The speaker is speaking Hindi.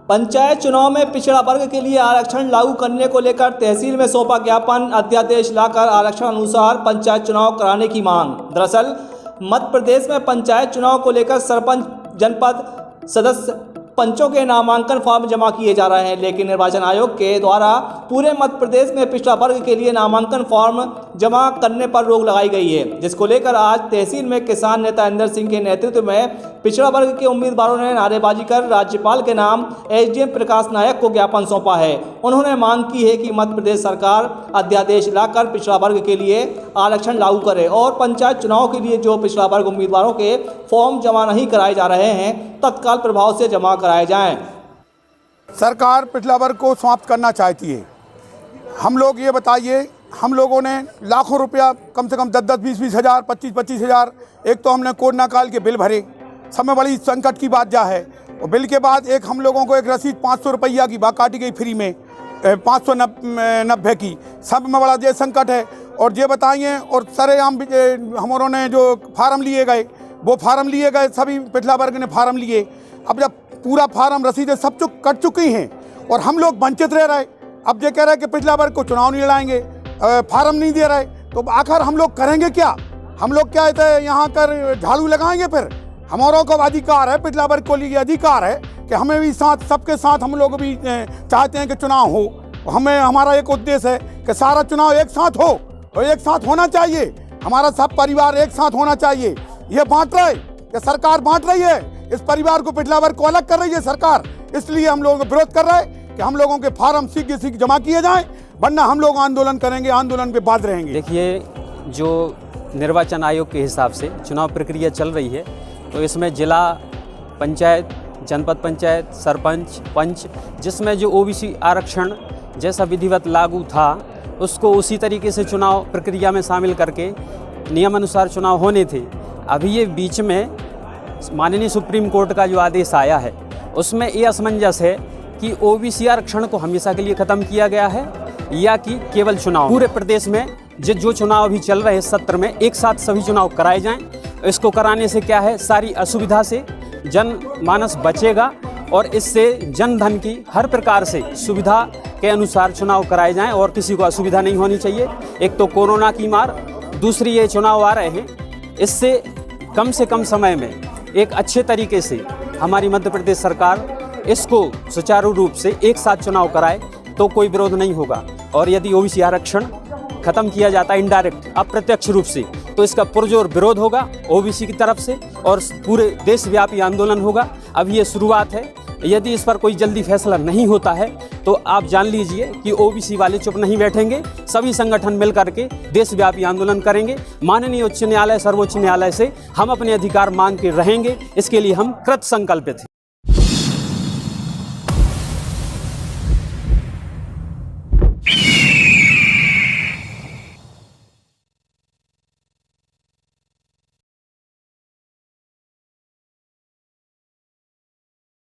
पंचायत चुनाव में पिछड़ा वर्ग के लिए आरक्षण लागू करने को लेकर तहसील में सौंपा ज्ञापन, अध्यादेश लाकर आरक्षण अनुसार पंचायत चुनाव कराने की मांग। दरअसल मध्य प्रदेश में पंचायत चुनाव को लेकर सरपंच, जनपद सदस्य, पंचों के नामांकन फॉर्म जमा किए जा रहे हैं, लेकिन निर्वाचन आयोग के द्वारा पूरे मध्य प्रदेश में पिछड़ा वर्ग के लिए नामांकन फॉर्म जमा करने पर रोक लगाई गई है, जिसको लेकर आज तहसील में किसान नेता इंदर सिंह के नेतृत्व में पिछड़ा वर्ग के उम्मीदवारों ने नारेबाजी कर राज्यपाल के नाम एसडीएम प्रकाश नायक को ज्ञापन सौंपा है। उन्होंने मांग की है कि मध्य प्रदेश सरकार अध्यादेश लाकर पिछड़ा वर्ग के लिए आरक्षण लागू करे और पंचायत चुनाव के लिए जो पिछड़ा वर्ग उम्मीदवारों के फॉर्म जमा नहीं कराए जा रहे हैं तत्काल प्रभाव से जमा कराए जाएं। सरकार पिछड़ा वर्ग को समाप्त करना चाहती है। हम लोग ये बताइए, हम लोगों ने लाखों रुपया, कम से कम 10-10, 20-20 हज़ार, 25-25 हज़ार, एक तो हमने कोरोना काल के बिल भरे, समय बड़ी संकट की बात जा है। और बिल के बाद एक हम लोगों को एक रसीद 500 रुपया की काटी गई फ्री में, 590 की, सब में बड़ा ये संकट है। और ये बताइए, और सरेआम हमारों ने जो फार्म लिए गए वो फार्म लिए गए, सभी पिछड़ा वर्ग ने फार्म लिए। अब जब पूरा फार्म रसीदें सब कट चुकी हैं और हम लोग वंचित रह रहे, अब ये कह रहे हैं कि पिछड़ा वर्ग को चुनाव नहीं लड़ाएंगे, फार्म नहीं दे रहे, तो आखिर हम लोग करेंगे क्या? हम लोग क्या यहाँ कर झाड़ू लगाएंगे? फिर हमारों को अधिकार है, पिछड़ा वर्ग को लिए अधिकार है कि हमें भी साथ, सबके साथ हम लोग भी चाहते हैं कि चुनाव हो। हमें, हमारा एक उद्देश्य है कि सारा चुनाव एक साथ हो और एक साथ होना चाहिए, हमारा सब परिवार एक साथ होना चाहिए। ये बांट रहे कि सरकार बांट रही है, इस परिवार को, पिछड़ा वर्ग को अलग कर रही है सरकार, इसलिए हम लोग विरोध कर रहे हैं कि हम लोगों के फार्म शीघ्र जमा किए जाएं, वरना हम लोग आंदोलन करेंगे, आंदोलन पे बात रहेंगे। देखिए, जो निर्वाचन आयोग के हिसाब से चुनाव प्रक्रिया चल रही है, तो इसमें जिला पंचायत, जनपद पंचायत, सरपंच, पंच, जिसमें जो ओबीसी आरक्षण जैसा विधिवत लागू था उसको उसी तरीके से चुनाव प्रक्रिया में शामिल करके नियमानुसार चुनाव होने थे। अभी ये बीच में माननीय सुप्रीम कोर्ट का जो आदेश आया है उसमें ये असमंजस है कि ओबीसी आरक्षण को हमेशा के लिए ख़त्म किया गया है या कि केवल चुनाव। पूरे प्रदेश में जो चुनाव अभी चल रहे सत्र में एक साथ सभी चुनाव कराए जाएं। इसको कराने से क्या है, सारी असुविधा से जनमानस बचेगा और इससे जनधन की हर प्रकार से सुविधा के अनुसार चुनाव कराए जाएं और किसी को असुविधा नहीं होनी चाहिए। एक तो कोरोना की मार, दूसरी ये चुनाव आ रहे हैं, इससे कम से कम समय में एक अच्छे तरीके से हमारी मध्य प्रदेश सरकार इसको सुचारू रूप से एक साथ चुनाव कराए तो कोई विरोध नहीं होगा। और यदि ओबीसी आरक्षण खत्म किया जाता है इनडायरेक्ट, अप्रत्यक्ष रूप से, तो इसका पुरजोर विरोध होगा ओबीसी की तरफ से और पूरे देशव्यापी आंदोलन होगा। अब ये शुरुआत है, यदि इस पर कोई जल्दी फैसला नहीं होता है तो आप जान लीजिए कि ओबीसी वाले चुप नहीं बैठेंगे, सभी संगठन मिलकर के देशव्यापी आंदोलन करेंगे। माननीय उच्च न्यायालय, सर्वोच्च न्यायालय से हम अपने अधिकार मांग के रहेंगे, इसके लिए हम कृत संकल्पित हैं।